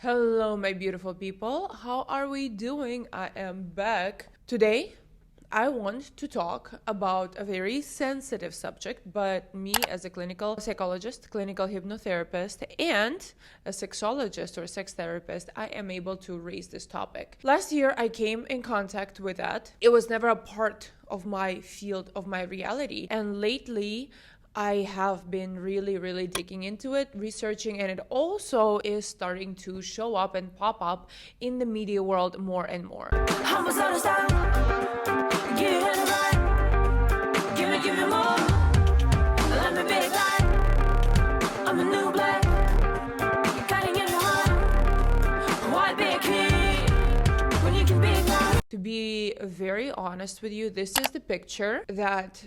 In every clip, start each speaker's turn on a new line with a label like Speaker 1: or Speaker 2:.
Speaker 1: Hello, my beautiful people. How are we doing? I am back. Today, I want to talk about a very sensitive subject, but me as a clinical psychologist, clinical hypnotherapist, and a sexologist or sex therapist, I am able to raise this topic. Last year, I came in contact with that. It was never a part of my field, of my reality. And lately, I have been really digging into it, researching, and it also is starting to show up and pop up in the media world more and more. Give me more. Let me be like I'm a new black. You're cutting in your heart. Why be a kid when you can be like? To be very honest with you, this is the picture that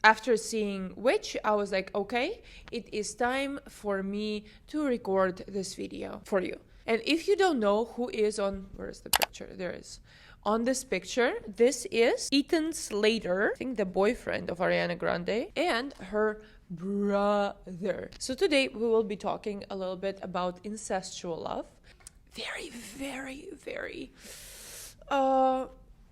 Speaker 1: after seeing which, I was like, okay, it is time for me to record this video for you. And if you don't know who is on, where's the picture? There is. On this picture, this is Ethan Slater, I think the boyfriend of Ariana Grande, and her brother. So today we will be talking a little bit about incestual love. Very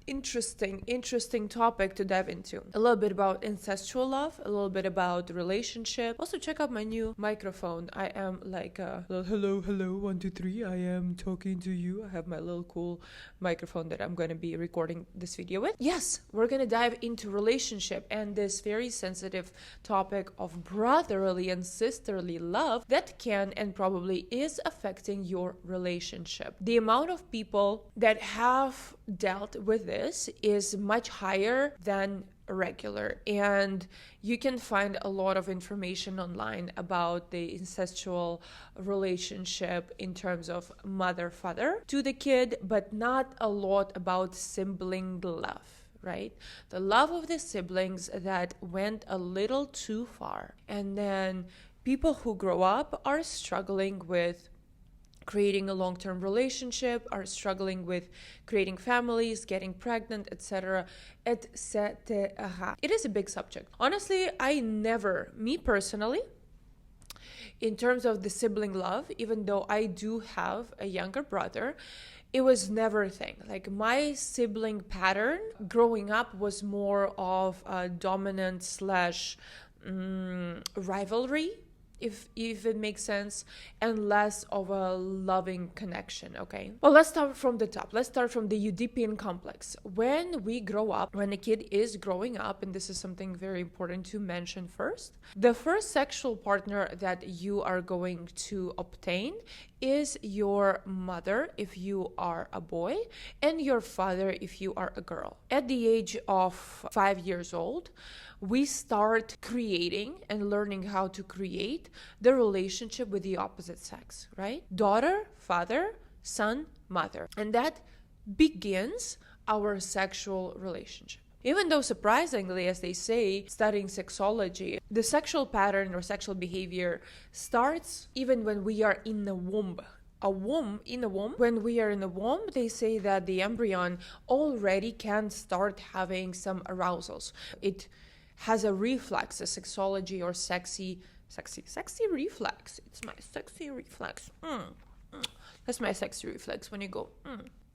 Speaker 1: interesting topic to dive into. A little bit about incestual love, a little bit about the relationship. Also check out my new microphone. I am like hello 1 2 3. I am talking to you. I have my little cool microphone that I'm going to be recording this video with. Yes, we're going to dive into relationship and this very sensitive topic of brotherly and sisterly love that can and probably is affecting your relationship. The amount of people that have dealt with this is much higher than regular, and you can find a lot of information online about the incestual relationship in terms of mother-father to the kid, but not a lot about sibling love, right? The love of the siblings that went a little too far, and then people who grow up are struggling with creating a long-term relationship, are struggling with creating families, getting pregnant, etc. It is a big subject. Honestly, me personally, in terms of the sibling love, even though I do have a younger brother, it was never a thing. Like my sibling pattern growing up was more of a dominant slash rivalry, if it makes sense, and less of a loving connection, okay? Well, let's start from the top. Let's start from the Oedipian complex. When we grow up, when a kid is growing up, and this is something very important to mention first, the first sexual partner that you are going to obtain is your mother if you are a boy, and your father if you are a girl. At the age of 5 years old, we start creating and learning how to create the relationship with the opposite sex, right? Daughter, father, son, mother. And that begins our sexual relationship. Even though surprisingly, as they say, studying sexology, the sexual pattern or sexual behavior starts even when we are in the womb. When we are in the womb, they say that the embryon already can start having some arousals. It has a reflex, a sexology or sexy reflex. It's my sexy reflex. That's my sexy reflex when you go.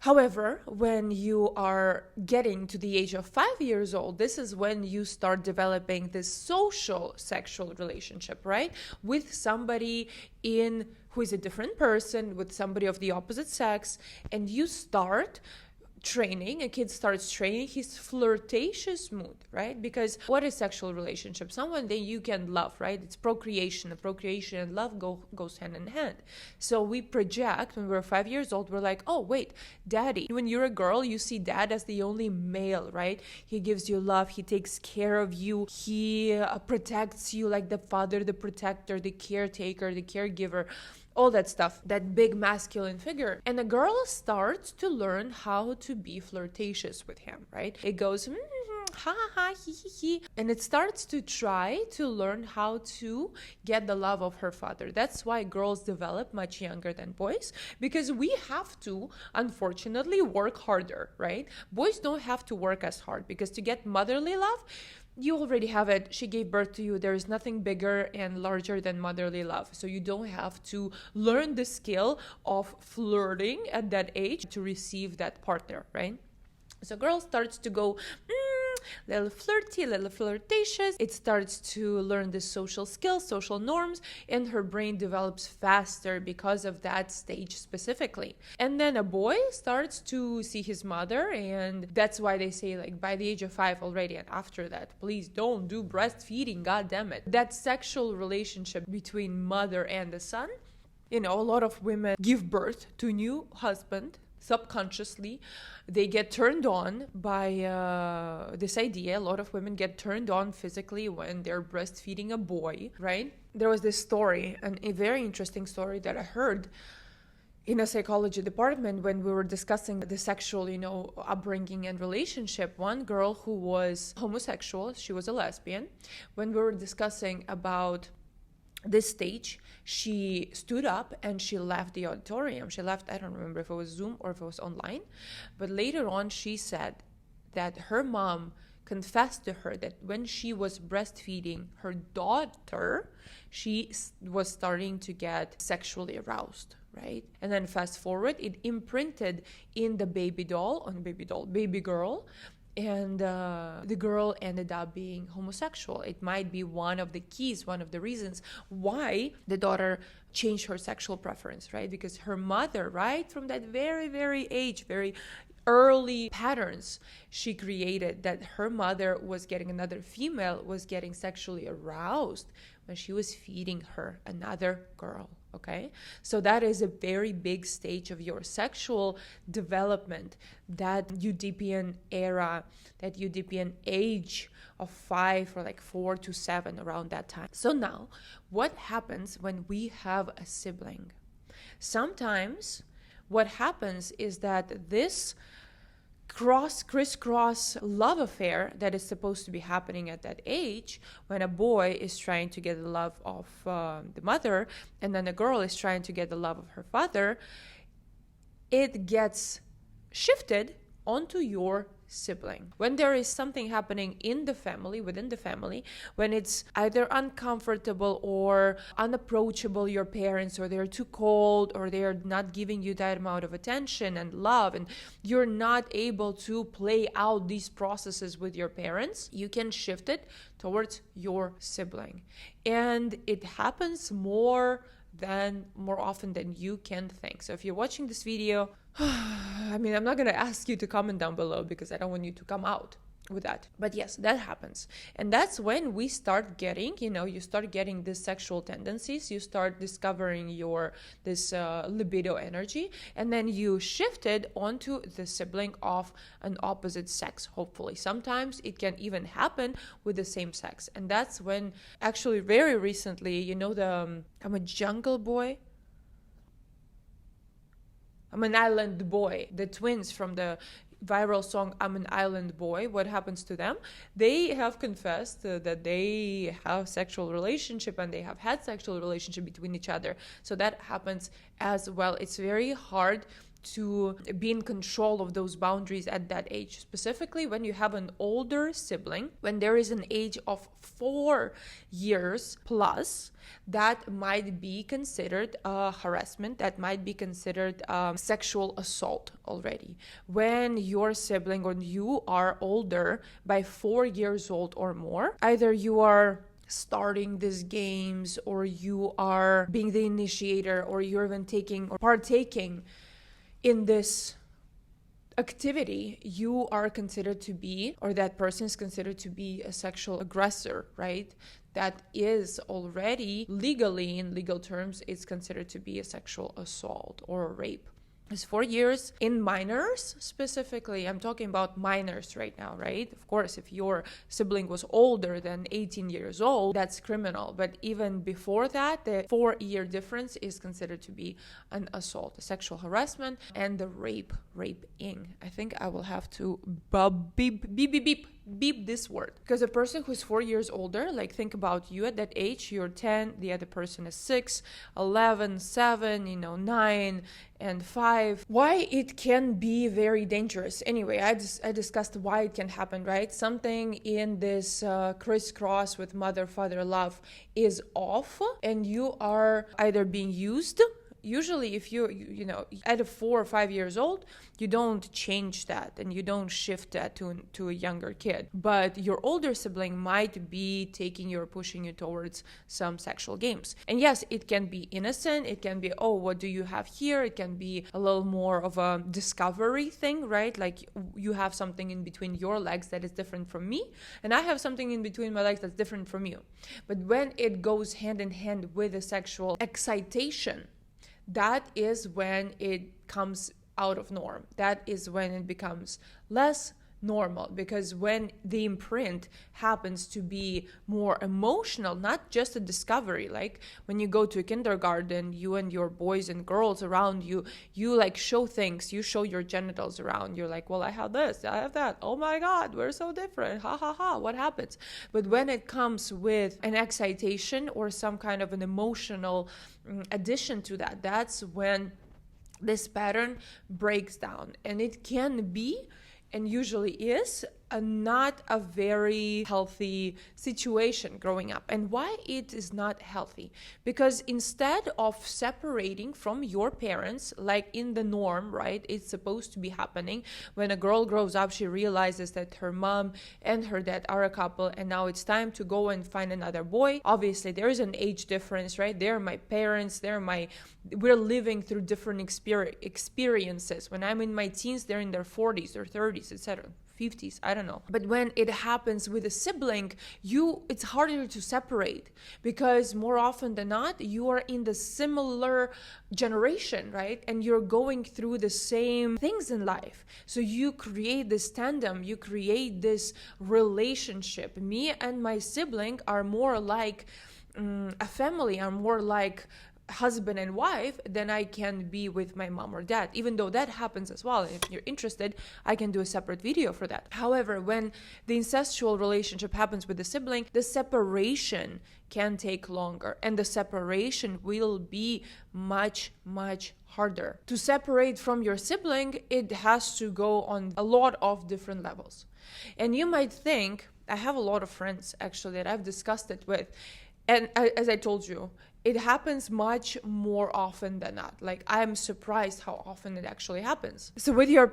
Speaker 1: However, when you are getting to the age of 5 years old, this is when you start developing this social sexual relationship, right? With somebody who is a different person, with somebody of the opposite sex, and you start a kid starts training his flirtatious mood, right? Because what is sexual relationship? Someone that you can love, right? It's procreation. Procreation and love goes hand in hand. So we project when we're 5 years old, we're like, oh, wait, daddy. When you're a girl, you see dad as the only male, right? He gives you love. He takes care of you. He protects you like the father, the protector, the caretaker, the caregiver. All that stuff, that big masculine figure. And a girl starts to learn how to be flirtatious with him, right? It goes, ha, he. And it starts to try to learn how to get the love of her father. That's why girls develop much younger than boys, because we have to, unfortunately, work harder, right? Boys don't have to work as hard, because to get motherly love, you already have it. She gave birth to you. There is nothing bigger and larger than motherly love. So you don't have to learn the skill of flirting at that age to receive that partner, right? So girl starts to go little flirty, little flirtatious. It starts to learn the social skills, social norms, and her brain develops faster because of that stage specifically. And then a boy starts to see his mother, and that's why they say, like, by the age of 5 already, and after that, please don't do breastfeeding, god damn it. That sexual relationship between mother and the son, a lot of women give birth to a new husband subconsciously. They get turned on by this idea. A lot of women get turned on physically when they're breastfeeding a boy, right? There was this story, and a very interesting story that I heard in a psychology department when we were discussing the sexual, upbringing and relationship. One girl who was homosexual, she was a lesbian. When we were discussing about this stage, she stood up and she left the auditorium. She left, I don't remember if it was Zoom or if it was online, but later on she said that her mom confessed to her that when she was breastfeeding her daughter, she was starting to get sexually aroused, right? And then fast forward, it imprinted in the baby girl, and the girl ended up being homosexual. It might be one of the keys, one of the reasons why the daughter changed her sexual preference, right? Because her mother, right, from that very, very very early patterns she created, that her mother was getting, another female was getting sexually aroused when she was feeding her another girl. Okay, so that is a very big stage of your sexual development, that Oedipian era, that Oedipian age of 5 or like 4 to 7, around that time. So now, what happens when we have a sibling? Sometimes what happens is that this crisscross love affair that is supposed to be happening at that age, when a boy is trying to get the love of the mother, and then a girl is trying to get the love of her father, it gets shifted onto your sibling. When there is something happening in the family, within the family, when it's either uncomfortable or unapproachable, your parents, or they're too cold, or they're not giving you that amount of attention and love, and you're not able to play out these processes with your parents, you can shift it towards your sibling. And it happens more often than you can think. So if you're watching this video, I'm not going to ask you to comment down below because I don't want you to come out with that. But yes, that happens. And that's when we start getting, you start getting these sexual tendencies, you start discovering this libido energy, and then you shift it onto the sibling of an opposite sex, hopefully. Sometimes it can even happen with the same sex. And that's when, actually very recently, I'm a jungle boy. I'm an island boy. The twins from the viral song I'm an Island Boy, what happens to them? They have confessed that they have sexual relationship, and they have had sexual relationship between each other. So that happens as well. It's very hard to be in control of those boundaries at that age, specifically when you have an older sibling, when there is an age of 4 years plus. That might be considered harassment, that might be considered sexual assault already. When your sibling or you are older by 4 years old or more, either you are starting these games, or you are being the initiator, or you're even taking or partaking in this activity, you are considered to be, or that person is considered to be, a sexual aggressor, right? That is already legally, in legal terms, it's considered to be a sexual assault or a rape. It's 4 years in minors specifically. I'm talking about minors right now, right? Of course, if your sibling was older than 18 years old, that's criminal. But even before that, the 4-year difference is considered to be an assault, a sexual harassment, and the raping. I think I will have to beep beep this word. Because a person who's 4 years older, like think about you at that age, you're 10, the other person is 6, 11, 7, 9 and 5. Why it can be very dangerous. Anyway, I discussed why it can happen, right? Something in this crisscross with mother-father love is off, and you are either being used. Usually if you at 4 or 5 years old, you don't change that and you don't shift that to a younger kid. But your older sibling might be taking you or pushing you towards some sexual games. And yes, it can be innocent. It can be, oh, what do you have here? It can be a little more of a discovery thing, right? Like you have something in between your legs that is different from me, and I have something in between my legs that's different from you. But when it goes hand in hand with a sexual excitation, that is when it comes out of norm. That is when it becomes less normal, because when the imprint happens to be more emotional, not just a discovery, like when you go to a kindergarten, you and your boys and girls around you like show things, you show your genitals around, you're like, well, I have this, I have that, oh my god, we're so different, ha ha ha, what happens? But when it comes with an excitation or some kind of an emotional addition to that, that's when this pattern breaks down. And it can be, and usually is, not a very healthy situation growing up. And why it is not healthy? Because instead of separating from your parents, like in the norm, right, it's supposed to be happening. When a girl grows up, she realizes that her mom and her dad are a couple, and now it's time to go and find another boy. Obviously, there is an age difference, right? They're my parents, we're living through different experiences. When I'm in my teens, they're in their 40s or 30s, etc. 50s, I don't know. But when it happens with a sibling, it's harder to separate, because more often than not, you are in the similar generation, right? And you're going through the same things in life. So you create this tandem, you create this relationship. Me and my sibling are more like a family, are more like husband and wife than I can be with my mom or dad, even though that happens as well. If you're interested, I can do a separate video for that. However, when the incestual relationship happens with the sibling, the separation can take longer, and the separation will be much, much harder. To separate from your sibling, it has to go on a lot of different levels. And you might think, I have a lot of friends actually that I've discussed it with, and as I told you, it happens much more often than not. Like, I'm surprised how often it actually happens. So with your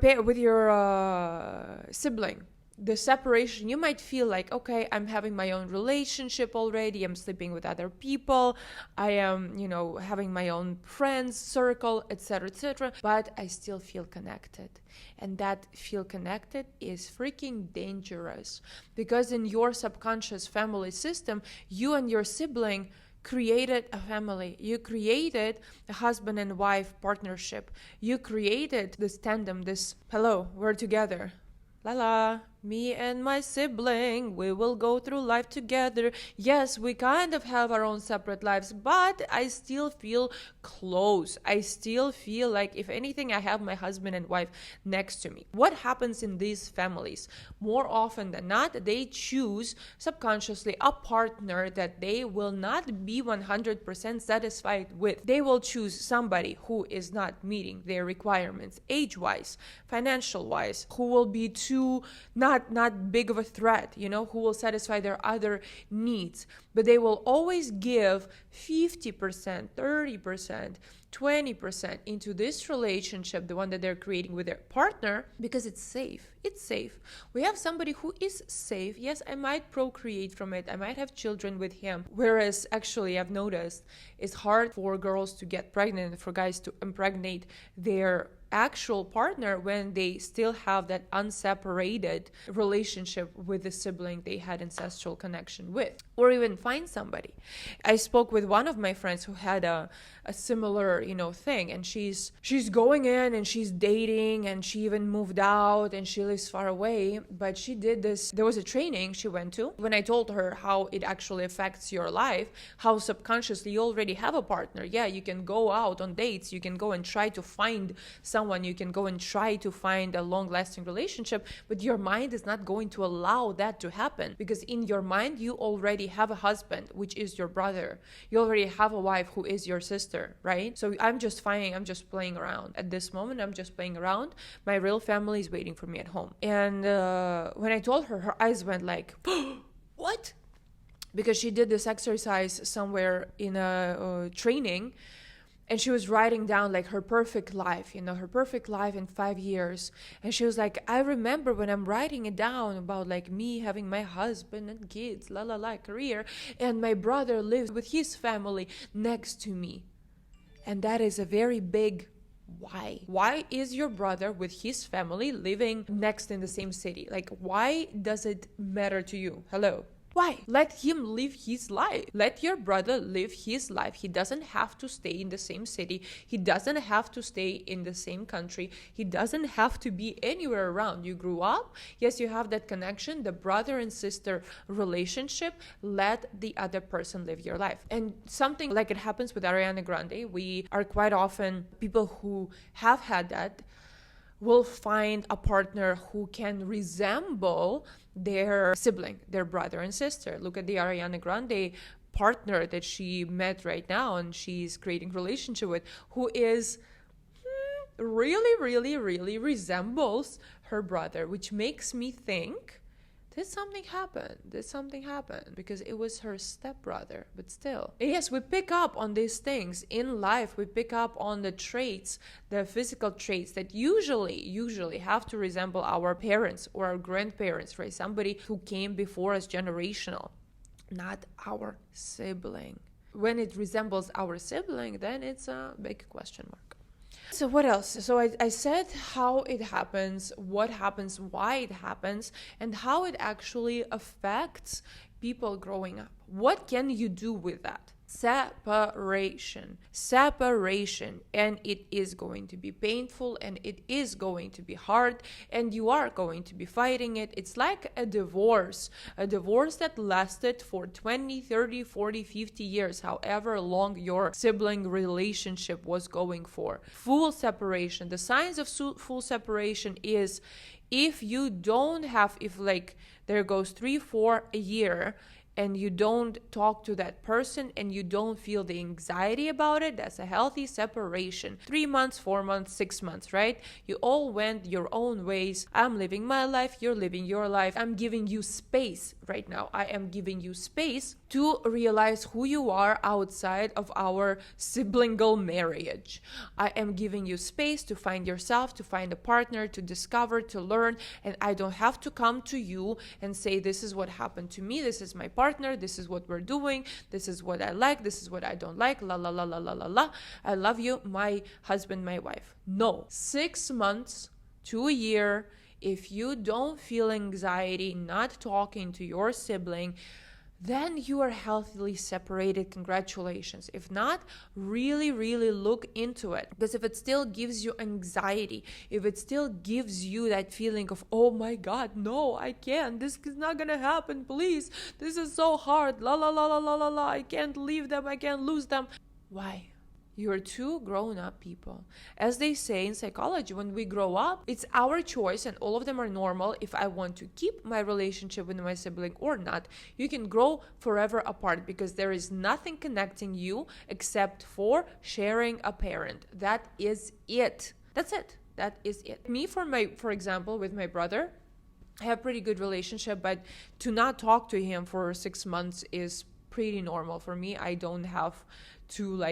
Speaker 1: sibling, the separation, you might feel like, okay, I'm having my own relationship already, I'm sleeping with other people, I am, having my own friends circle, etc., but I still feel connected. And that feel connected is freaking dangerous, because in your subconscious family system, you and your sibling created a family. You created a husband and wife partnership. You created this tandem, this, hello, we're together. La la, me and my sibling, we will go through life together. Yes, we kind of have our own separate lives, but I still feel close. I still feel like, if anything, I have my husband and wife next to me. What happens in these families? More often than not, they choose subconsciously a partner that they will not be 100% satisfied with. They will choose somebody who is not meeting their requirements age-wise, financial-wise, who will be not big of a threat, who will satisfy their other needs. But they will always give 50%, 30%, 20% into this relationship, the one that they're creating with their partner, because it's safe. It's safe. We have somebody who is safe. Yes, I might procreate from it. I might have children with him. Whereas actually, I've noticed it's hard for girls to get pregnant and for guys to impregnate their actual partner when they still have that unseparated relationship with the sibling they had ancestral connection with, or even find somebody. I spoke with one of my friends who had a similar thing, and she's going in and she's dating, and she even moved out and she lives far away, but she did this. There was a training she went to. When I told her how it actually affects your life, how subconsciously you already have a partner, yeah, you can go out on dates, you can go and try to find someone someone, you can go and try to find a long-lasting relationship, but your mind is not going to allow that to happen, because in your mind you already have a husband, which is your brother. You already have a wife who is your sister, right? So I'm just playing around at this moment. I'm just playing around. My real family is waiting for me at home. And when I told her, her eyes went like, what? Because she did this exercise somewhere in a training, and she was writing down like her perfect life, her perfect life in 5 years. And she was like, I remember when I'm writing it down about like me having my husband and kids, career, and my brother lives with his family next to me. And that is a very big why. Why is your brother with his family living next in the same city? Like, why does it matter to you? Hello? Why? Let him live his life. Let your brother live his life. He doesn't have to stay in the same city. He doesn't have to stay in the same country. He doesn't have to be anywhere around. You grew up. Yes, you have that connection, the brother and sister relationship. Let the other person live your life. And something like it happens with Ariana Grande. We are quite often, people who have had that will find a partner who can resemble their sibling, their brother and sister. Look at the Ariana Grande partner that she met right now and she's creating a relationship with, who is really resembles her brother, which makes me think did something happen because it was her stepbrother. But still, yes, we pick up on these things in life. We pick up on the traits, the physical traits that usually have to resemble our parents or our grandparents, right? Somebody who came before us, generational, not our sibling. When it resembles our sibling, then it's a big question mark. So what else? So I said how it happens, what happens, why it happens, and how it actually affects people growing up. What can you do with that? Separation, and it is going to be painful, and it is going to be hard, and you are going to be fighting it. It's like a divorce that lasted for 20, 30, 40, 50 years, however long your sibling relationship was going for. Full separation. The signs of full separation is if you don't have, if like there goes 3, 4 a year, and you don't talk to that person and you don't feel the anxiety about it, that's a healthy separation. 3 months, 4 months, 6 months, right? You all went your own ways. I'm living my life, you're living your life. I'm giving you space right now. I am giving you space to realize who you are outside of our siblingal marriage. I am giving you space to find yourself, to find a partner, to discover, to learn, and I don't have to come to you and say, this is what happened to me, this is my partner, this is what we're doing, this is what I like, this is what I don't like, la la la la la la la, I love you, my husband, my wife. No. 6 months to a year, if you don't feel anxiety not talking to your sibling, then you are healthily separated. Congratulations. If not, really look into it. Because if it still gives you anxiety, if it still gives you that feeling of, oh my God, no, I can't, this is not gonna happen, please, this is so hard, la la la la la la la, I can't leave them, I can't lose them. Why? You're two grown-up people. As they say in psychology, when we grow up, it's our choice, and all of them are normal, if I want to keep my relationship with my sibling or not. You can grow forever apart because there is nothing connecting you except for sharing a parent. That is it. That's it. That is it. Me, for example, with my brother, I have a pretty good relationship, but to not talk to him for 6 months is pretty normal for me. I don't have to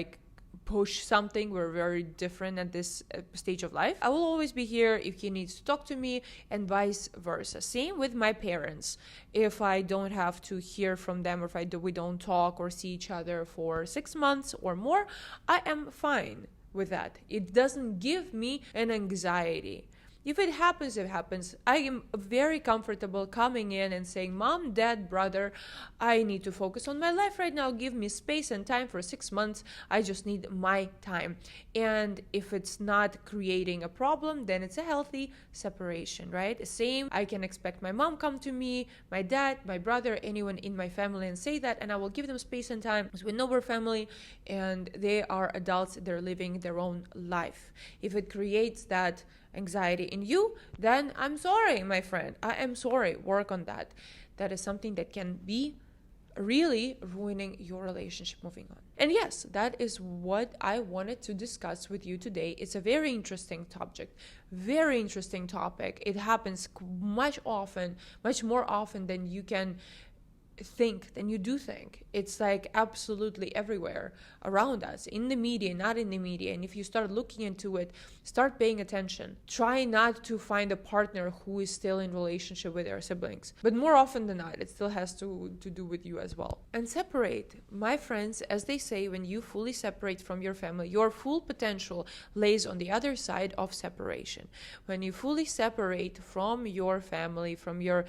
Speaker 1: push something. We're very different at this stage of life. I will always be here if he needs to talk to me, and vice versa. Same with my parents. If I don't have to hear from them, or if we don't talk or see each other for 6 months or more, I am fine with that. It doesn't give me an anxiety. If it happens, it happens. I am very comfortable coming in and saying, Mom, Dad, brother, I need to focus on my life right now. Give me space and time for 6 months. I just need my time. And if it's not creating a problem, then it's a healthy separation, right? Same, I can expect my mom come to me, my dad, my brother, anyone in my family and say that, and I will give them space and time because we know we're family and they are adults. They're living their own life. If it creates that anxiety in you, then I'm sorry, my friend. I am sorry. Work on that. That is something that can be really ruining your relationship moving on. And yes, that is what I wanted to discuss with you today. It's a very interesting subject, very interesting topic. It happens much more often than you can think, than you do think. It's like absolutely everywhere around us, in the media, not in the media. And if you start looking into it, start paying attention. Try not to find a partner who is still in relationship with their siblings, but more often than not, it still has to do with you as well. And separate, my friends, as they say, when you fully separate from your family, your full potential lays on the other side of separation. When you fully separate from your family, from your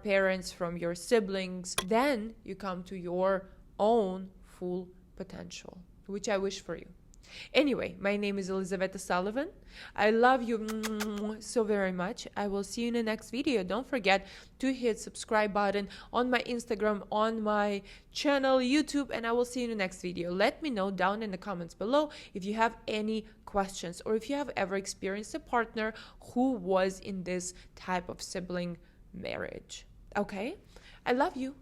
Speaker 1: parents, from your siblings, then you come to your own full potential, which I wish for you. Anyway, my name is Elizaveta Sullivan. I love you so very much. I will see you in the next video. Don't forget to hit subscribe button on my Instagram, on my channel, YouTube, and I will see you in the next video. Let me know down in the comments below if you have any questions or if you have ever experienced a partner who was in this type of sibling marriage. Okay? I love you.